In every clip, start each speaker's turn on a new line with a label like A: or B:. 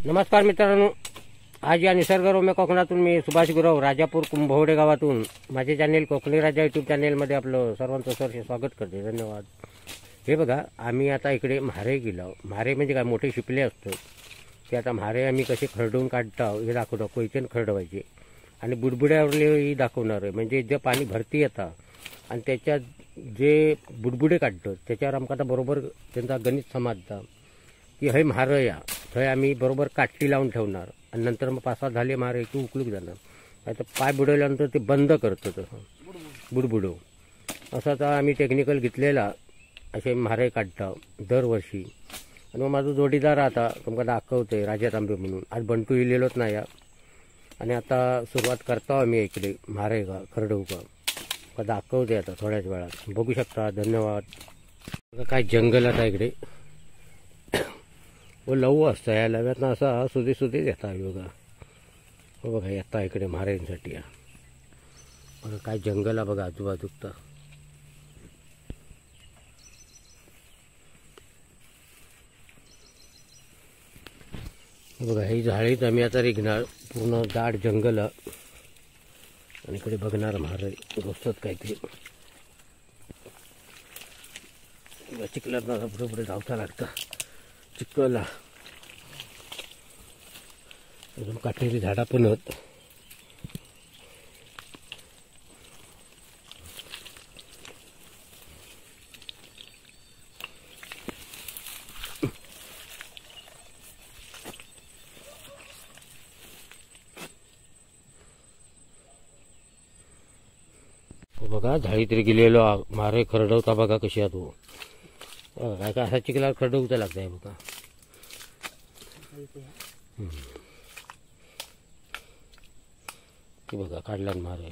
A: नमस्कार मित्रांनो, आज या निसर्गरम्य कोकणातून मी सुभाष गुरव राजापूर कुंभवडे गावातून माझे चॅनेल कोकणी राजा यूट्यूब चॅनेलमध्ये आपलं सर्वांचं सहर्ष स्वागत करते. धन्यवाद. हे बघा, आम्ही आता इकडे म्हारे गेलो. म्हारे म्हणजे काय, मोठे शिपले असतो ते. आता म्हारे आम्ही कसे खरडून काढतो हे दाखवतो. कोयतेन खरडवायचे आणि बुडबुड्यावरही दाखवणार आहे. म्हणजे जे पाणी भरती येतं आणि त्याच्यात जे बुडबुडे काढतो त्याच्यावर आमका आता बरोबर त्यांचा गणित समजता की हे म्हारं या थंय आम्ही बरोबर काठी लावून ठेवणार आणि नंतर मग 5-6 झाले मारे की उकलूक जाणार. आता पाय बुडवल्यानंतर ते बंद करतो तसं बुडबुडो. असं आता आम्ही टेक्निकल घेतलेला असे म्हारे काढता दरवर्षी. आणि मग माझा जोडीदार आता तुमका दाखवते राजा तांबे म्हणून. आज बंटू इलेलोच नाही या. आणि आता सुरुवात करतो आम्ही इकडे म्हारे का खरडू का दाखवते आता थोड्याच वेळात. बघू शकता. धन्यवाद. काय जंगल आता इकडे व लव असतं. या लव्यातनं असा सुधी येता बघा. हो बघा, येता इकडे म्हाऱ्यांसाठी या. बघा काय जंगल आहे बघा आजूबाजूक. बघा ही झाडीत आम्ही आता रिगणार. पूर्ण दाट जंगल आणि इकडे बघणार म्हारे घुसतात काहीतरी. चिखलात पुढे पुढे धावता लागतं. चिखला एकदम काटेरी झाडा पण होत. बघा झाडी तरी गेलेलो म्हारे खरडवता बघा कशी आहे तो. काय काय असा चिखला खरडवता लागतंय बघा. ती बघा काढल्यान म्हारे.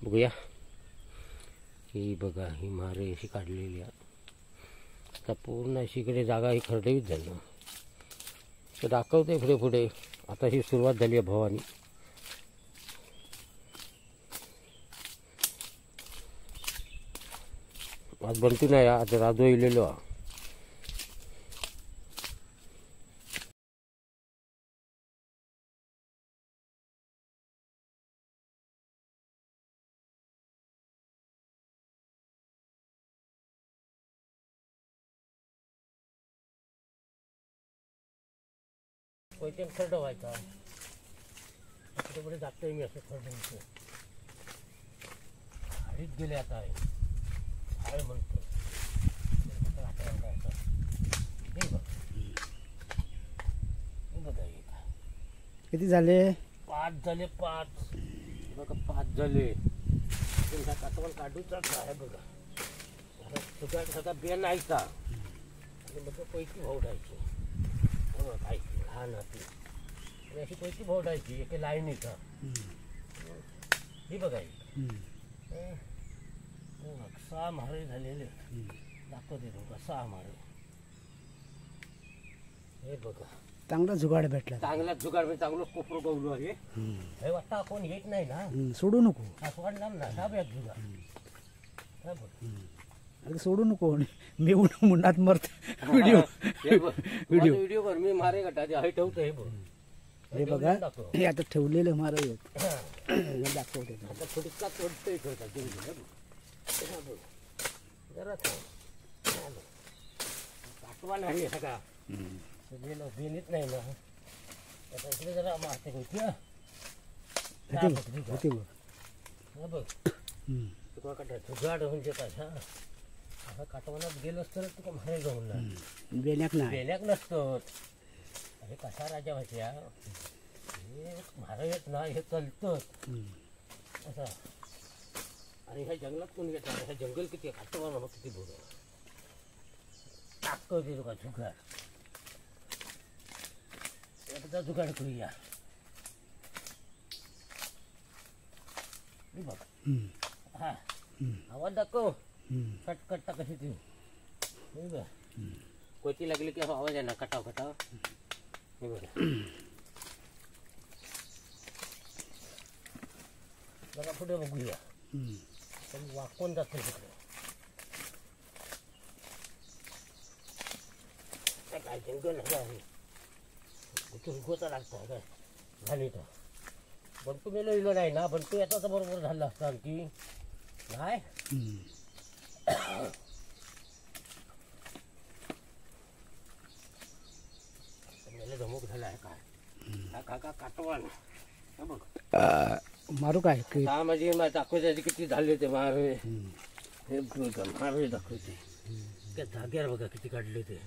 A: बघूया. ही बघा ही म्हारे अशी काढलेली आहे. आता पूर्ण अशी इकडे जागा ही खरडवीत झाली. तर दाखवते पुढे पुढे. आता ही सुरुवात झाली आहे भवानी. आज बनतो नाही, आज राजो इलेलो. कोयत्यान खरडवायचा. पुढे पुढे जातोय मी असं खरडवतो. हळीत गेले आता आहे म्हणतो.
B: किती झाले?
A: 5 झाले. 5 बघा, 5 झाले. तुमचा काटवण काढूचाच आहे बघा. तुझ्या सगळा बेन आयचा आणि मग पैकी भोवडायची. काय लहान होती आणि अशी पैकी भोवडायची एके लाईनीचा. ही बघा 6 म्हारे झालेले दाखवते तुमका. 6 म्हारे. हे बघा
B: चांगला जुगाड भेटला.
A: चांगला जुगाड म्हणजे चांगलं कोपरं गवलो आहे. हे वाटतं कोण येत नाही ना.
B: सोडू नको.
A: सोडणार ना दाब्यात जुगाड.
B: अरे सोडू नको. मी मुंडात मरत.
A: व्हिडिओ कर. मी मारे गटाचे हे ठेवतो. हे बघ,
B: हे बघा. हे आता ठेवलेलं मारे दाखवते.
A: आता थोडीचा तोडतोय जरा काटवा नाही सगळा. बेनीत नाही ना. आता इकडे जरा मारते होती. बघ तुका काटा जुगाड म्हणजे काय. असं काटवनात गेलोस तर तुका म्हारे जाऊन
B: बेल्याक
A: नसतो. अरे कसा राजा व्हायच्या. हे म्हारे येत ना, हे चलतं असं. आणि ह्या जंगलात कोण घेतात. ह्या जंगल किती काटवा ना. मग किती बोल टाकतो तुका जुगाड. एकदा जुगाड करूया. बघ हा आवाज दाखव. कटकट कशी ती कोयती लागली की आवाज आहे ना. कटाव कटाव. बघा पुढे बघूया. वाकून जातो तिकडे. काय जंगल आहे. रुखवता लागतं काय झाली तर बंटू मेलो इलो नाही ना बंटू याचा तर बरोबर झालं असतं आणखी नाही मेले धमक झाला आहे काय काका काटवान बघ
B: मारू काय की
A: हा म्हणजे दाखवायचे किती झाले ते मारे हे मारे दाखवते त्या जाग्यावर बघा किती काढले ते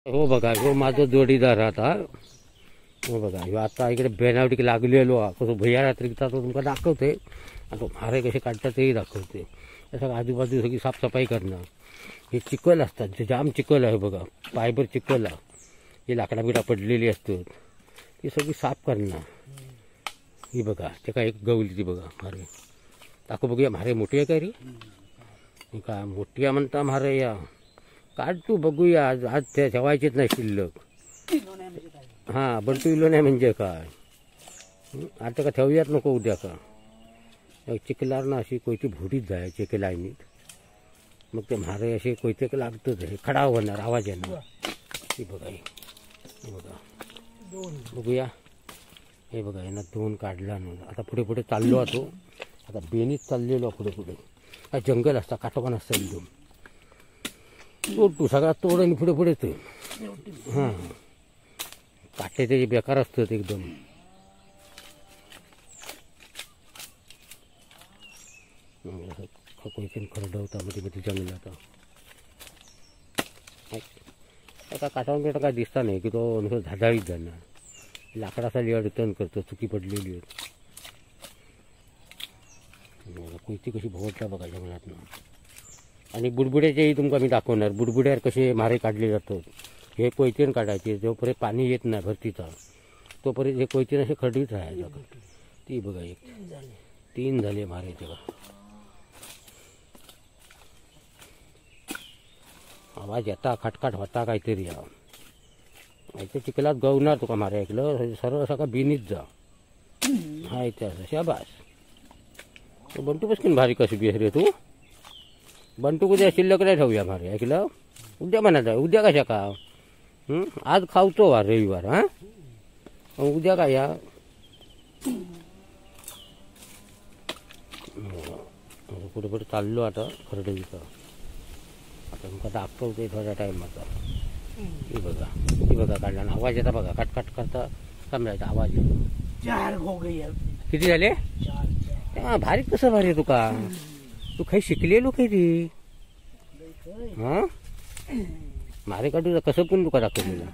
A: हो बघा हो माझा जोडीदार आता हो बघा ह्यो आता इकडे बेनावटीक लागलेलो कसं भैया रात्रीचा तो तुमका दाखवते आता मारे कसे काढतात तेही दाखवते सगळं आजूबाजू सगळी साफसफाई करणं हे चिखल असतात जे जाम चिखल आहे बघा पायभर चिखल हे लाकडा बिडा पडलेली असतात ती सगळी साफ करणं ही बघा ते काय एक गवली ती बघा मारे दाखव बघूया मारे मोठी आहे काय रे ही का मोठी आहे म्हणता मारे या काढ तू बघूया आज आज त्या ठेवायचेच नाही शिल्लक हां बंटू इलो नाही म्हणजे काय आता का ठेवूयात नको उद्या का चिखलार ना अशी कोयती भोटीत जायची एके लाईनीत मग ते म्हारे असे कोयते लागतच हे खडा होणार आवाज येणार ही बघा हे बघा बघूया हे बघा यांना दोन काढला ना आता पुढे पुढे चाललो होतो आता बेनीत चाललेलो पुढे पुढे हा जंगल असता काटोपान असतं एकदम तोडतो सगळा तोड आणि पुढे पुढे ते हां काटे त्याचे बेकार असतात एकदम कोयतीन खरडवता मध्ये मध्ये जंगलात आता काटावून बेटा काय दिसता नाही की तो नुसतं झाडाळीत जाणार लाकडासाठी अडचण करतो चुकी पडलेली आहेत कोयती कशी भोवटला बघा जंगलात आणि बुडबुड्याचेही तुमका मी दाखवणार बुडबुड्यावर कसे मारे काढले जातात हे कोयतीन काढायचे जोपर्यंत पाणी येत नाही भरतीचा तोपर्यंत हे कोयतीन असे खडीत राहायचं ती बघा एक 3 झाले मारे तेव्हा आवाज येता खटखट होता काहीतरी इथे चिखलात गवणार तुका मारे ऐकलं सरळ सगळं बिनीत जा हा इथे असं शाबास बंटू बसकीन भारी कशी बिहेर रे तू बंटू उद्या शिल्लक नाही ठेवूया मारे ऐकलं उद्या म्हणा उद्या कशा का आज खावतो वार रविवार हां उद्या काय या पुढे पुढे चाललो आता खरडवीचा आता तुमका दाखवते थोड्या टाईमाचा ही बघा काढला ना आवाज येता बघा कटकट करता समजायचा आवाज येतो
B: 4 हो गई
A: किती झाले भारी कसं भारी तुका तू काही शिकलेलो काही रे हां मारे काढू कसं पण तुका दाखवलेलं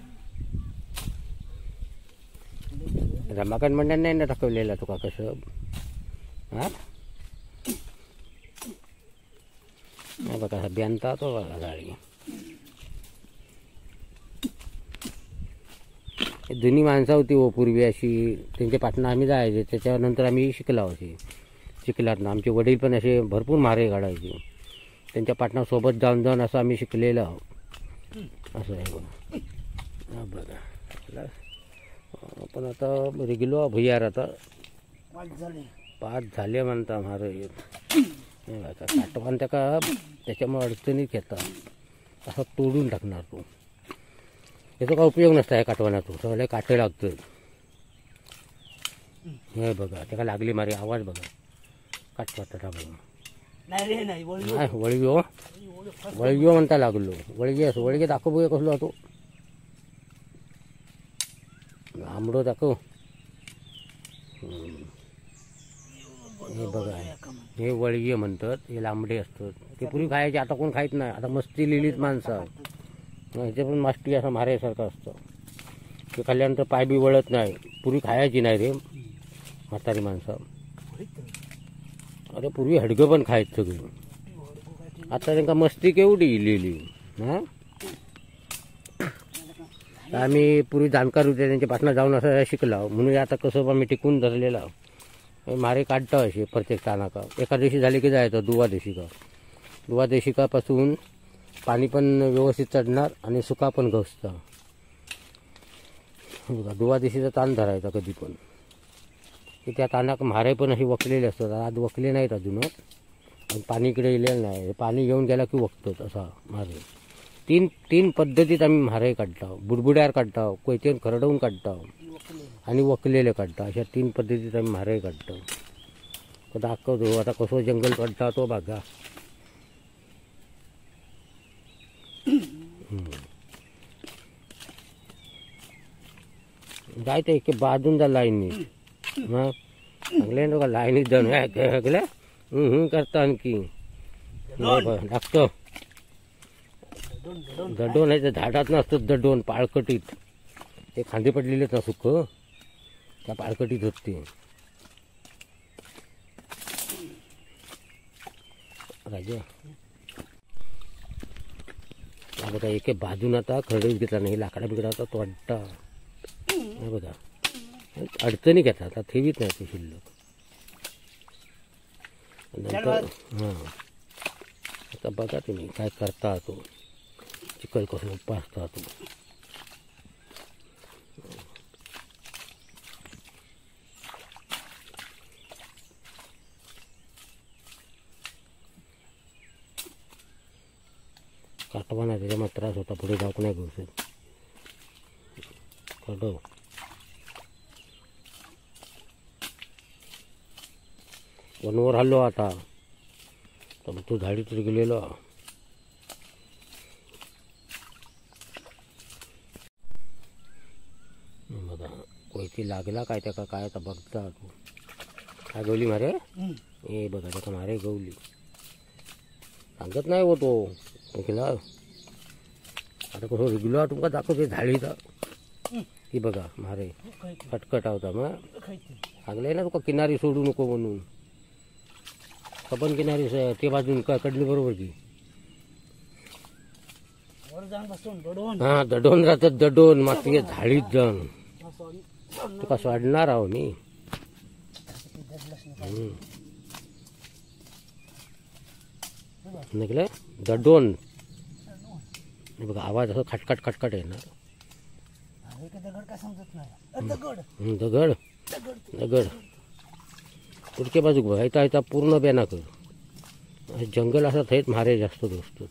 A: रमाकांत मंडळ नाही ना दाखवलेला तुका कसं हां बघा बेनता तो बघा गाडी जुनी माणसं होती हो पूर्वी अशी त्यांच्या पाटणं आम्ही जायचे त्याच्यानंतर आम्ही शिकला अशी शिकलात ना आमचे वडील पण असे भरपूर मारे काढायचे त्यांच्या पाटणासोबत जाऊन जाऊन असं आम्ही शिकलेलं आहोत असं आहे बघा बघा पण आता गेलो भैयार आता 5 झाले म्हणता मारे काटवान त्याका त्याच्यामुळे अडचणीत येतात असं तोडून टाकणार तो याचा काय उपयोग नसता या काटवानातून सगळे काटे लागतं हे बघा त्याला लागली मारी आवाज बघा काटवाटा बघा नाही वळगी म्हणता लागलो वळगी असो वळगी दाखव बघा कसलो होतो आंबडो दाखव हे बघा हे वळगी म्हणतात हे लांबडे असतात ते पूर्वी खायचे आता कोण खायत नाही आता मस्ती लिहिलीत माणसं ह्याचे पण मास्टी असं मारायसारखं असतं ते खाल्ल्यानंतर पाय बी वळत नाही पूर्वी खायची नाही रे म्हातारी माणसं अरे पूर्वी हडगं पण खायत सगळी आता त्यांना मस्ती केवढी लिहिली हां आम्ही पूर्वी जाणकार होते त्यांच्यापासून जाऊन असं शिकलो म्हणून आता कसं आम्ही टिकून धरलेलं आहोत. मारे काढतो असे प्रत्येक तानाका एका दिवशी झाले की जायचं दुवा देशिकापासून पाणी पण व्यवस्थित चढणार आणि सुका पण घसतं. दुवा देशीचा ताण धरायचा कधी पण की त्या तानाक मारे पण अशी वकलेले असतात. आज वकले नाहीत अजूनच आणि पाणी इकडे येलेलं नाही. पाणी घेऊन गेला की वकतात असा मारे. तीन पद्धतीत आम्ही मारे काढतो. बुडबुड्यावर काढतो, कोयतेन खरडवून काढतो आणि वकलेले काढतो. अशा 3 पद्धतीत आम्ही मारे काढतो. तो दाखवतो आता कसं जंगल काढता तो बघा. जायचं एक बाजून जा लाईनी मग चांगले ना लाईनीत जाऊन हगले करता आणखी लागतो. दडोन आहे झाडात नसतं. दडोन पाळकटीत ते खांदे पडलेलेच ना सुख त्या पाळकटीत होते. राजा बघा एक बाजून आता खरडूच घेतला नाही. लाकडा बिकडा आता तोडता बघा. अडचणी घेतात आता ठेवीत नाही ते शिल्लक. नंतर हां आता बघा तुम्ही काय करता. तो चिकल कसं उपासता तो. काटवा नाही त्याच्यामुळे त्रास होता. पुढे जाऊ नाही करू काढव. वनवर हल्लो आता तर तो झाडी तरी गेलेलो. बघा कोयती लागला काय त्या काय आता बघता तू. काय गवली मारे हे बघा त्याचा मारे गवली सांगत नाही हो तो केला. आता कसं रिगुलर तुमका दाखवते झाडीचा ही बघा मारे खटखटा होता. मग चांगलं ना तुका किनारी सोडू नको म्हणून. कपन किनारी ते बाजून कडली बरोबर की हा दडोन राहतात. दडोन मात्र झाडीत जाऊन तुका सोडणार आहो मी. निघलं दडोन बघा आवाज असं खटखट खटखट येणार. दगड दगड पुढच्या बाजूक बघा. इथं इथं पूर्ण बेना कर. जंगल असं थेट मारे जास्त दोस्त.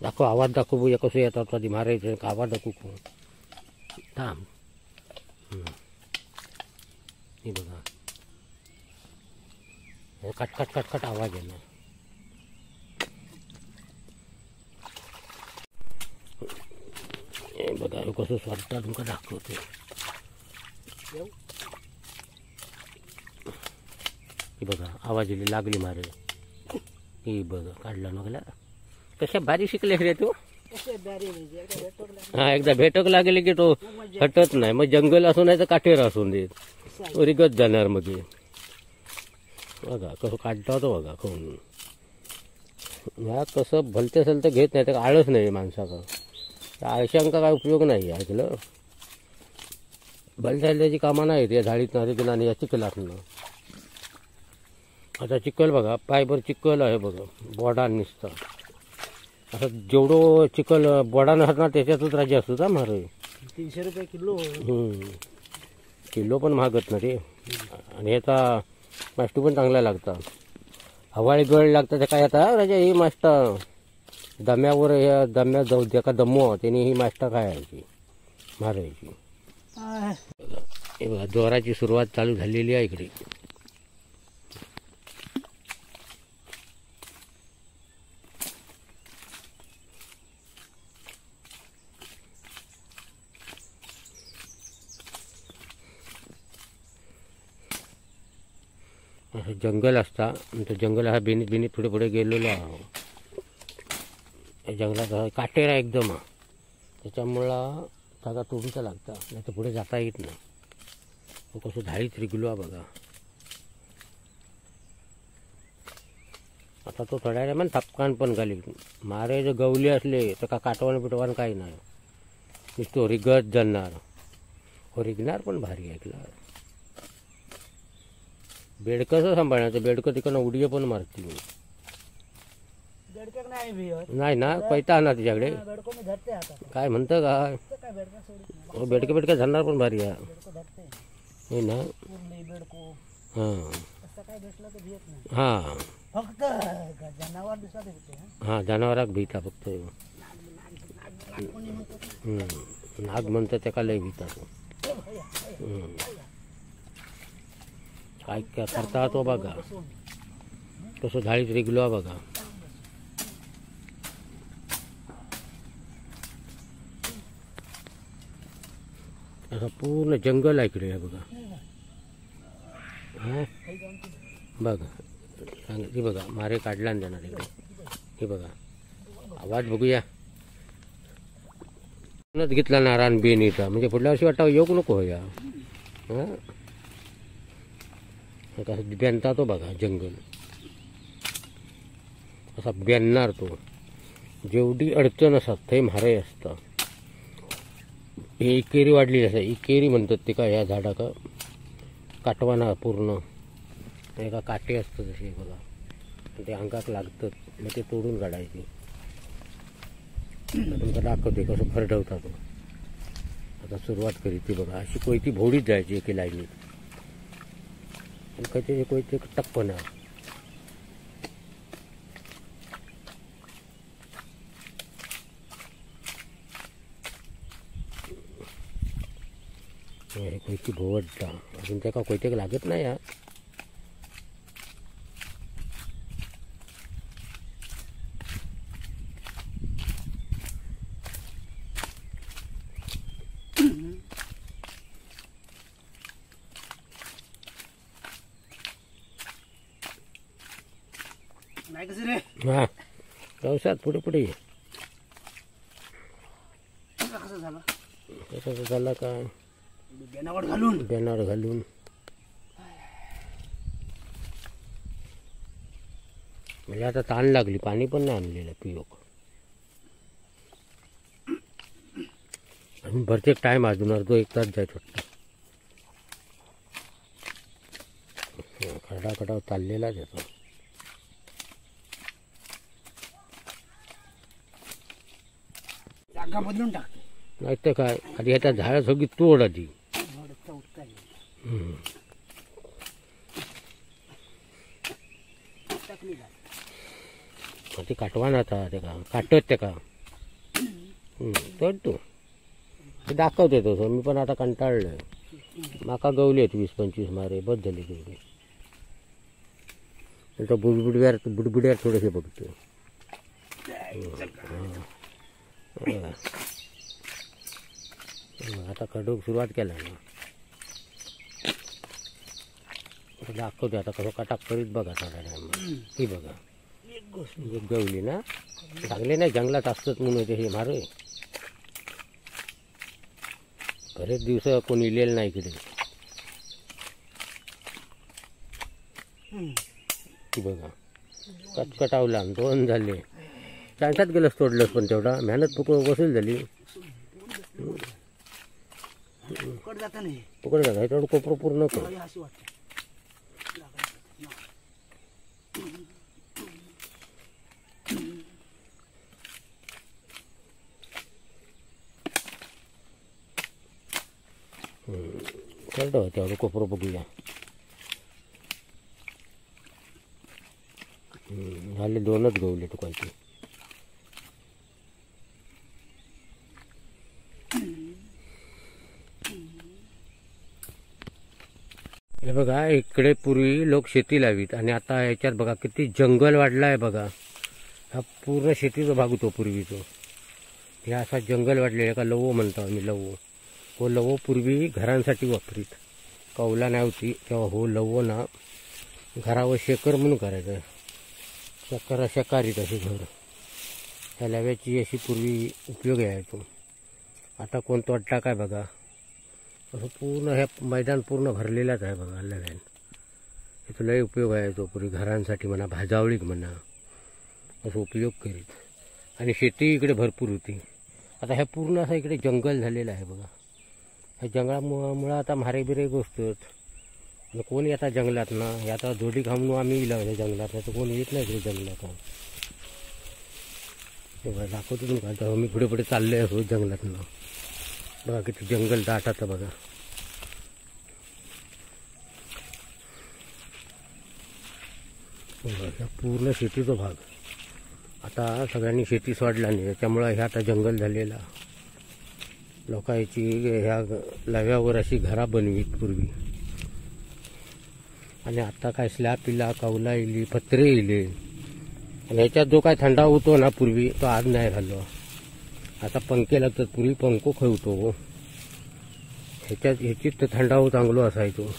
A: दाखव आवाज दाखव बघूया कसं येतात आधी मारायचं. आवाज दाखवू थांब. हे बघा खटखट खटखट आवाज येणार. हे बघा हे कसं स्वतः तुमका दाखवते. ही बघा आवाज येली लागली मारे. ही बघा काढला नगला. कशा बारी शिकले रे तू. हा एकदा भेटक लागले की तो हटत नाही. मग जंगल असू नाही तर काठेर असून देत रिगत जाणार मध्ये. बघा कसं काढता होतं बघा खाऊन. ह्या कसं भलते सलते घेत नाही तर आळस नाही माणसाचा. आळशांका काय उपयोग नाही. ऐकलं भलत्या त्याची कामं नाहीत या झाडीत नारी आणि या चिखलात ना. आता चिखल बघा पायभर चिखल आहे बघा. बोडा निसता असं जेवढं चिखल बोडा नसणार त्याच्यातच राज्य असतो का मारे.
B: 300 रुपये किलो.
A: किलो पण महागत ना रे. आणि ह्याचा मास्टू पण चांगला लागता. हवाळी गळ लागतं ते काय आता राजा ही मास्टा दम्यावर ह्या दम्या जाऊ द्या का दमो त्याने ही मास्टा खायची मारायची. हे बघा जोराची सुरुवात चालू झालेली आहे इकडे. जंगल असता तो जंगल हा बेनीत बेनीत पुढे पुढे गेलेलो आहो. जंगलात काटेर आहे एकदम. त्याच्यामुळं जागा तोडूचा लागता नाही तर पुढे जाता येत नाही. कसं झाडीत रिगलो बघा. आता तो थोड्या वेळा थपकान पण घालील. मारे जर गवले असले तर का काटवण बिटवण काही नाही, नुसतं रिगत जाणार. हो रिगणार पण भारी ऐकला. बेडकंच सांभाळण्याचं, बेडकं तिकडनं उडीये पण मारतील.
B: बेडकं नाही भिवत.
A: नाही ना पैता ना तिच्याकडे
B: बेडको मी धरते आता.
A: काय म्हणतं काय
B: काय बेडका सोडित नाही.
A: हो बेडकं बेडकं झाणार पण भारी आहे.
B: बेडको धरते.
A: हो ना.
B: पुरली बेडको
A: हां
B: असं काय भेटलं तर भियत नाही.
A: हां
B: फक्त जनावर दिसत भेटते.
A: हां जनावराक भीता फक्त. नाग म्हणतं त्या का लय भीता तो. काय काय करता तो बघा, कसं झाडीत रिगलो बघा. असं पूर्ण जंगल आहे इकडे बघा. हां बघा सांगितली बघा, मारे काढला देणार इकडे. हे बघा आवाज बघूया. घेतला नारायण बेनीचा, म्हणजे पुढल्या वर्षी वाटतं येऊ नको होया. हां कसं बेनता तो बघा जंगल, असा बेनणार तो. जेवढी अडचण असतात ते म्हारे असतं. हे इकेरी वाढली असं, इकेरी म्हणतात ते का ह्या झाडाका काटवाना पूर्ण एका काटे असतं तसे बघा. ते अंगात लागतात, मग ते तोडून काढायचे. तुमचा दाखवते कसं खरडवता तो. आता सुरुवात करी ती बघा, अशी कोयती भोडीत जायची एके लाईनीत. आणि कधी कोयती टप्पना. हे कोयती भोवडता अजून त्या का कोयते लागत नाही. हा
B: नाही कसं रे.
A: हां व्यवसायात पुढे पुढे ये.
B: कसं झालं
A: कसं झालं का
B: बेनावर घालून
A: बॅनर घालून. म्हणजे आता ताण लागली, पाणी पण नाही आणलेलं पियोक. अजून भरते टाईम, अजून अर्धो एक तास जायचं वाटतं. खरडा खडाव चाललेलाच येतो.
B: जागा बदलून टाकते.
A: नाही तर काय, आधी ह्याच्या झाडं सगळी तोड आधी. ते काटवान आता ते का काटत ते का तर तू ते दाखवते तसं. मी पण आता कंटाळलोय. माका गवलेत 20-25 मारे बस झाली तेवढी. नंतर बुडबुड्यावर थोडेसे बघतो. आता खडूक सुरुवात केला ना, दाखवते आता कसं कटाक करीत बघा थोड्या टायमा. ही बघा एक गवली ना, चांगले नाही जंगलात असतात म्हणून ते हे मारे. बरेच दिवस कोणी इलेलं नाही इकडे. ती बघा कटकटावला 2 झाले. चांगल्यात गेलंच तोडलंच, पण तेवढा मेहनत वसूल झाली.
B: पकड जाता नाही,
A: पकड जाता तेवढं कोपरं पूर्ण कर.
B: अशी वाटते.
A: तेवढं तेवढं कोपरं बघूया. झाले 2च गवले टुकायचे. हे बघा इकडे पूर्वी लोक शेती लावीत, आणि आता याच्यात बघा किती जंगल वाढला आहे बघा. हा पूर्ण शेतीचा भाग होतो पूर्वीचा. हे असा जंगल वाढलेला का लवो म्हणतो आम्ही. लवो हो लवो पूर्वी घरांसाठी वापरीत. कौला नाही होती तेव्हा हो लवो ना घरावर शेकर म्हणून करायचं. शेकारीत अशी घर. ह्या लव्याची अशी पूर्वी उपयोग यायचो. आता कोण तोडटा काय बघा. असं पूर्ण हे मैदान पूर्ण भरलेलाच आहे बघा लव्यान. इथं लय उपयोग आहे तो पूर्वी घरांसाठी म्हणा, भाजावळीक म्हणा. असं उपयोग करीत आणि शेती इकडे भरपूर होती. आता ह्या पूर्ण असं इकडे जंगल झालेलं आहे बघा. ह्या जंगलामुळं आता म्हारे बिरे गोष्टत कोण येतात जंगलात ना. हे आता जोडी खाऊन आम्ही इला जंगलात, तर कोण येत नाही इकडे जंगलात. बघा दाखवतो तुम्ही का, मी पुढे पुढे चालले असो जंगलातनं. बघा किती जंगल दाट आता बघा. बघा पूर्ण शेतीचा भाग. आता सगळ्यांनी शेती सोडला नाही, त्याच्यामुळं ह्या आता जंगल झालेला. लोकांची ह्या लव्यावर अशी घरा बनवीत पूर्वी, आणि आता काय स्लॅब पिला, कौला इली, पत्रे इले. आणि ह्याच्यात जो काय थंडा होतो ना पूर्वी, तो आज नाही राहिलो. आता पंखे लागतात, पूर्वी पंखो खेळतो ह्याचीच तर थंडावू चांगलो असायचो.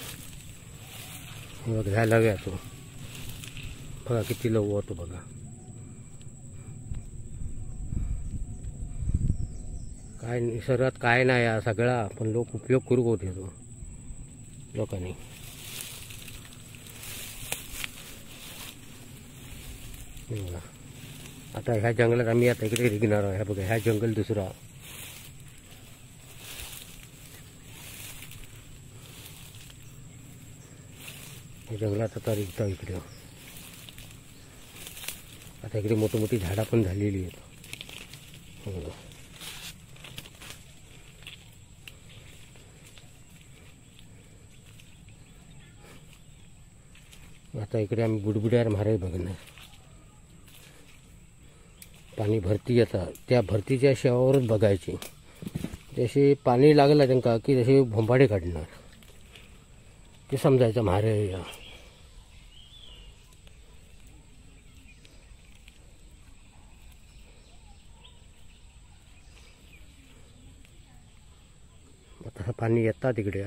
A: बघ ह्या लव्यातो बघा किती लव होतो बघा. काय निसर्गात काय नाही हा सगळा, पण लोक उपयोग करू होते तो लोकांनी. बघा आता ह्या जंगलात आम्ही आता इकडे निघणार आहे. बघा ह्या जंगल दुसरा. जंगलात आता निघता इकडे. आता इकडे मोठी मोठी झाडं पण झालेली आहेत. आता इकडे आम्ही बुडबुड्यावर म्हारे बघणार. पाणी भरती येतात, त्या भरतीच्या शेवावरच बघायची. जसे पाणी लागलं त्यांना की जसे भोंबाडे काढणार, ते समजायचं म्हारे या. आता पाणी येतात इकडे.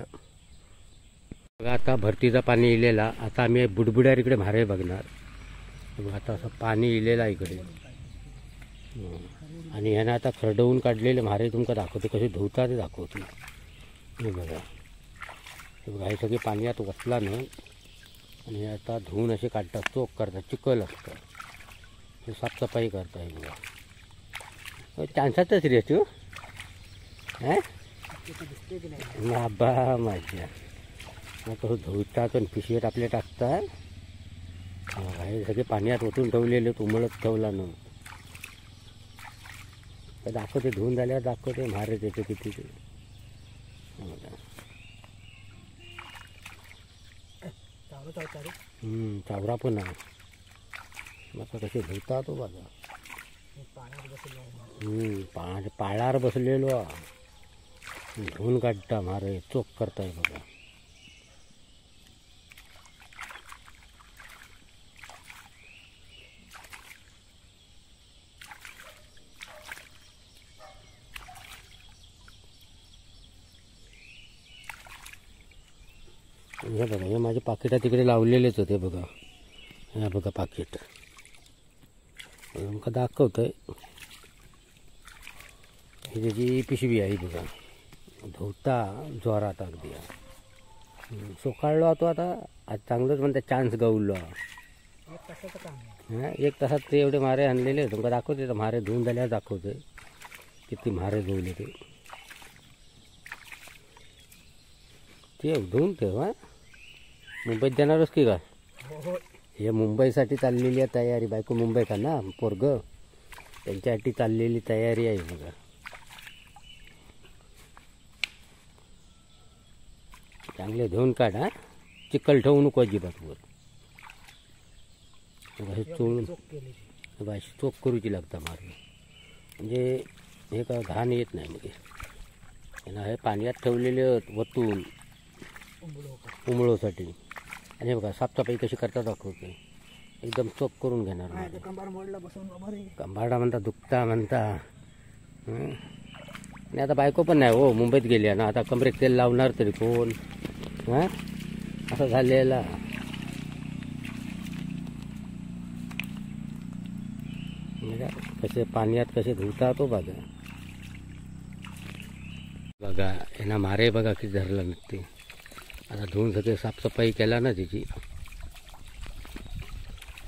A: आता भरतीचं पाणी इलेला. आता आम्ही बुडबुड्यावर इकडे म्हारे बघणार. आता असं पाणी इलेला इकडे. आणि ह्यानं आता खरडवून काढलेले म्हारे तुमका दाखवते, कसे धुवता ते दाखवते. हे बघा, हे बघा, हे सगळे पाण्यात वसला ना, आणि आता धुवून असे काढतात, चोख करतात, चिखल असतं, हे साफसफाई करता. हे बघा चान्सातच रे तू बा माझ्या. मग कसं धुवतात आणि पिशवीत आपले टाकतात. हे सगळे पाण्यात ओतून ठेवलेले, उमळत ठेवला ना. दाखवते धुवून झाल्यावर दाखवते म्हारे त्याचे किती ते. चावरा पण आहे. मग कसे धुता तो बघा. पाळावर बसलेलो धुवून काढता म्हारे, चोख करताय बघा. हे बघा, हे माझे पाकिटा तिकडे लावलेलेच होते बघा. हे बघा पाकिट मग दाखवतंय. ही त्याची पिशवी आहे बघा. धुवता जोरात अगदी. सोकाळलो तो आता. आज चांगलंच म्हणते चान्स गावलो. हां, 1 तासात ते एवढे म्हारे आणलेले तुमका दाखवते. म्हारे धुवून झाल्यावर दाखवतोय किती म्हारे धुवले ते. धुवून ठेव. हां, मुंबईत जाणारच की का? हे मुंबईसाठी चाललेली आहे तयारी. बायको मुंबईत आहे ना, पोरग त्यांच्यासाठी चाललेली तयारी आहे बघा. चांगले धुवून काढ. हा, चिखल ठेवू नको अजिबात वर. हे चोळून अशी चोख करूची लागतं मारून, म्हणजे हे का घाण येत नाही. म्हणजे यांना हे पाण्यात ठेवलेले वतून उमळोसाठी. आणि हे बघा साफसफाई कशी करता दाखवते. एकदम चोख करून घेणार. कंबारडा म्हणता, दुखता म्हणता. आणि आता बायको पण नाही हो, मुंबईत गेली ना. आता कमरेत तेल लावणार तरी कोण? हां, असं झालेला. कसे पाण्यात कसे धुता तो बघा. बघा यांना मारे बघा किती धरला नसते. आता धुवून सगळे साफसफाई केला ना त्याची.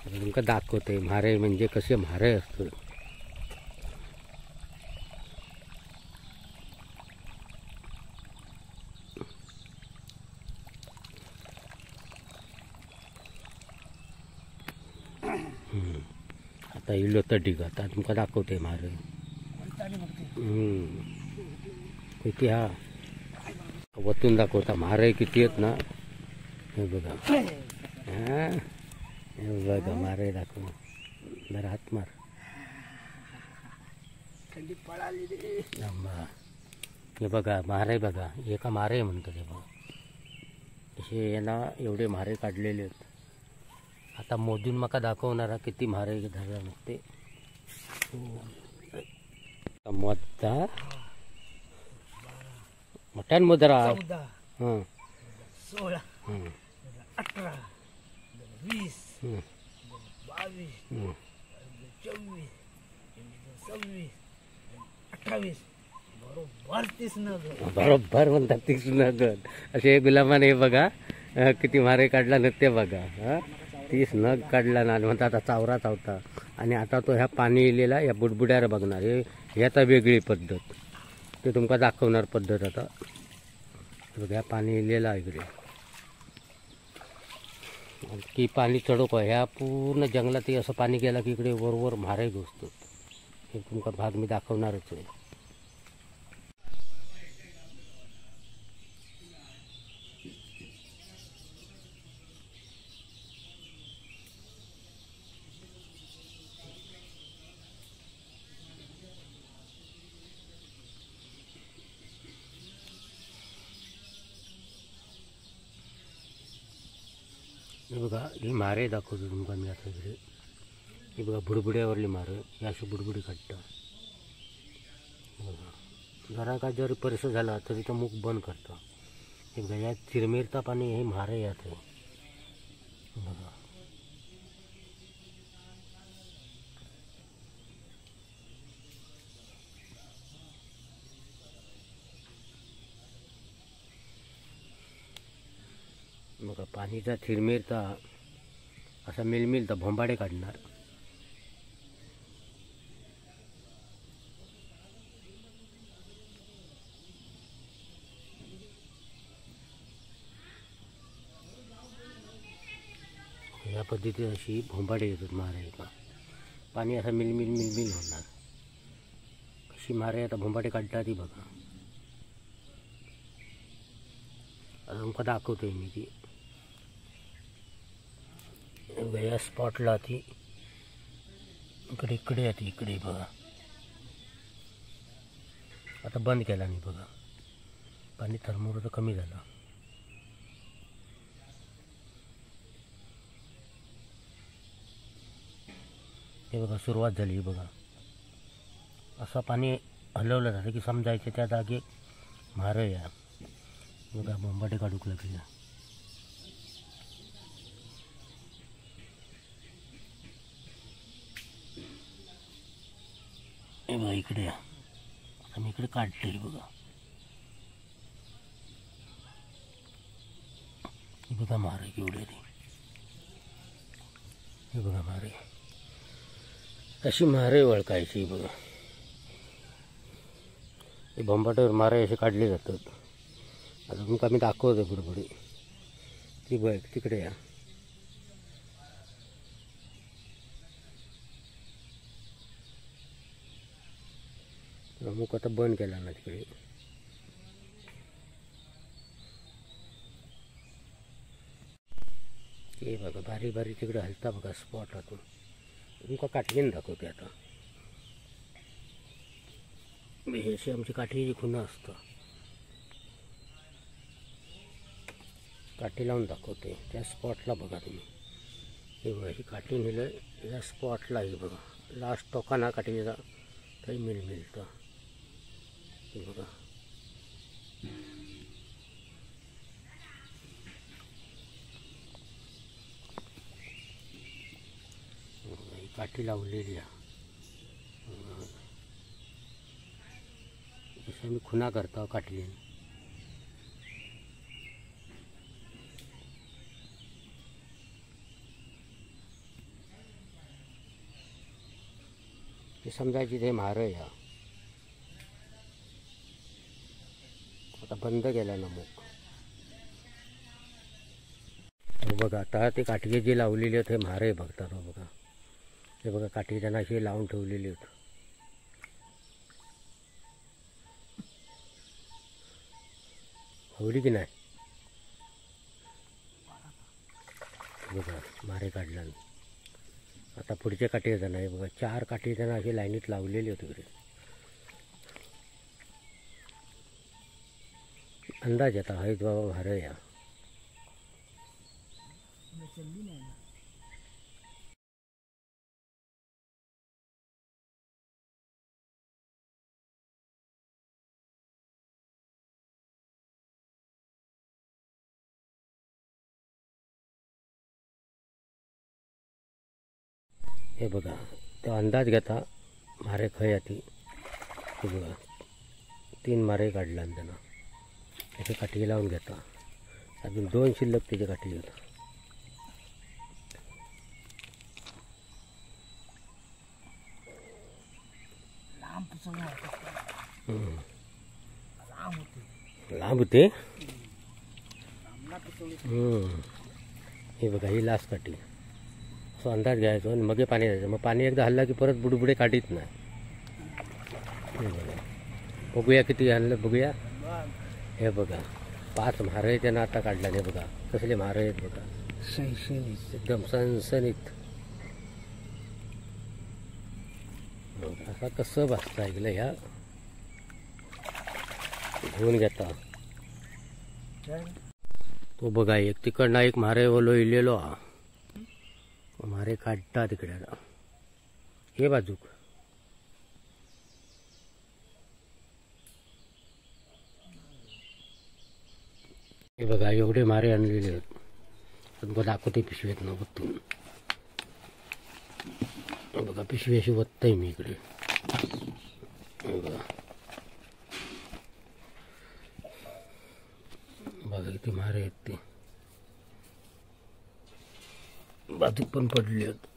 A: आता तुमका दाखवते म्हारे म्हणजे कसे म्हारे असतात. आता इलो तटीक आता तुमका दाखवते म्हारे किती हा वतून दाखवता म्हारे किती आहेत ना. हे बघा हा हे बघा म्हारे दाखव जरा हात मार आंबा. हे बघा म्हारे बघा एका म्हारे म्हणतात. हे बघा असे याला एवढे म्हारे काढलेले आहेत. आता मोजून मका दाखवणारा किती म्हारे झाला मग ते मोजता मोठ्यान मोजरा.
B: 16 18 20 22 24 26 28 बरोबर 30 नग.
A: बरोबर म्हणतात 30 नग. असे गुलामाने हे बघा किती म्हारे काढला ना ते बघा. 30 नग काढला ना म्हणतात आता चावरा चावता. आणि आता तो ह्या पाणी इलेला या बुडबुड्यावर बघणार. हे आता वेगळी पद्धत ते तुमका दाखवणार पद्धत. आता ह्या पाणी इलेला इकडे की पाणी चढवक ह्या पूर्ण जंगलात असं पाणी गेला की इकडे वरवर म्हारे घुसतात. हे तुमका भाग मी दाखवणारच आहे. हे बघा ही मारे दाखवतो तुमका मी आता इकडे. हे बघा बुडबुड्यावरली मारे हे अशी बुडबुडी काढतात. बघा जरा का जर परिसर झाला तरी तो मुख बंद करतो. हे बघा यात चिरमिरता पाणी हे मारे यात आहे. बघा बघा पाणीचा थिरमिरता असा मिलमिलता भोंबाडे काढणार. या पद्धतीने अशी भोंबाडे येतात मारे का. पाणी असं मिलमिल मिलमिल होणार. कशी मारे आता भोंबाडे काढतात ती बघा. आता तुमका दाखवतोय मी ती. या स्पॉटला ती इकडे इकडे आहे ती इकडे बघा. आता बंद केला नाही बघा. पाणी थर्मोमीटर कमी झालं. हे बघा सुरुवात झाली बघा. असं पाणी हलवलं जातं की समजायचं त्या जागी म्हारे या. बघा बोंबाटे काढूक लागले. हे बघा इकडे या. आता मी इकडे काढले बघा. हे बघा मारे केवढे ते. हे बघा मारे अशी मारे ओळखायची बघा. हे बोंबाट्यावर मारे असे काढले जातात. आता तुमका मी दाखवतो बुडबुडी ती बघ तिकडे या. मुख आता बंद केला ना तिकडे. ते बघा बारीक बारीक तिकडे हलता बघा स्पॉट हातून. तुमका काठीने दाखवते आता. हे अशी आमची काठीची खुणं असतं. काठी लावून दाखवते त्या स्पॉटला बघा तुम्ही. हे बघा ही काठी नेलं या स्पॉटला. हे बघा लास्ट टोकाना काठीचा काही मिळतं. हे बघा ही काठी लावलेली आहे. जसं मी खुणा करतो काठीने. ते समजायची ते म्हार या आता बंद केला ना मग बघा. आता ते काठीचे जे लावलेले आहेत हे म्हार आहे बघतात बघा. हे बघा काठी त्यांना अशी लावून ठेवलेली आहेत. होली की नाही बघा मारे काढला. आता पुढच्या काठी येतात नाही बघा. 4 काठी त्यांना अशी लाईनीत लावलेली होती तिकडे. अंदाज येता हायच बाबा भार या. हे बघा तो अंदाज घेता मारे खय ती. हे बघा 3 मारे काढला त्यांना त्याची काठी लावून घेता. अजून 2 शिल्लक त्याची काठी घेता. लांब होते. हे बघा ही लास्ट काठी. असं अंदाज घ्यायचो आणि मग पाणी द्यायचं. मग पाणी एकदा हल्ला की परत बुडबुडे काढीत नाही. बघूया किती आणलं बघूया. हे बघा 5 म्हार आहे त्यानं आता काढला. हे बघा कसले म्हार आहेत बघा. एकदम सणसणीत. असा कसं बसता ऐकलं ह्या घेऊन घेता. तो बघा एक तिकडनं एक म्हारे ओलो इलेलो हा. मारे काढता तिकडे हे बाजूक. हे बघा एवढे मारे आणलेले आहेत. पण बघा दाखवते पिशवीत न वत्तून. बघा पिशवी अशी वत्तय मी इकडे. बघा बघा किती मारे आहेत ते. बाजूक पण पडले आहेत.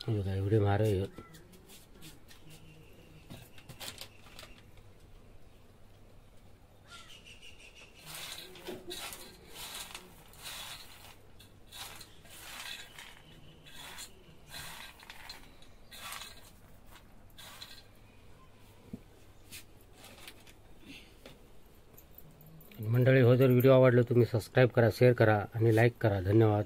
A: बघा एवढे मारे आहेत. मंडळी हो जर व्हिडिओ आवडला तुम्ही सबस्क्राईब करा, शेअर करा आणि लाईक करा. धन्यवाद.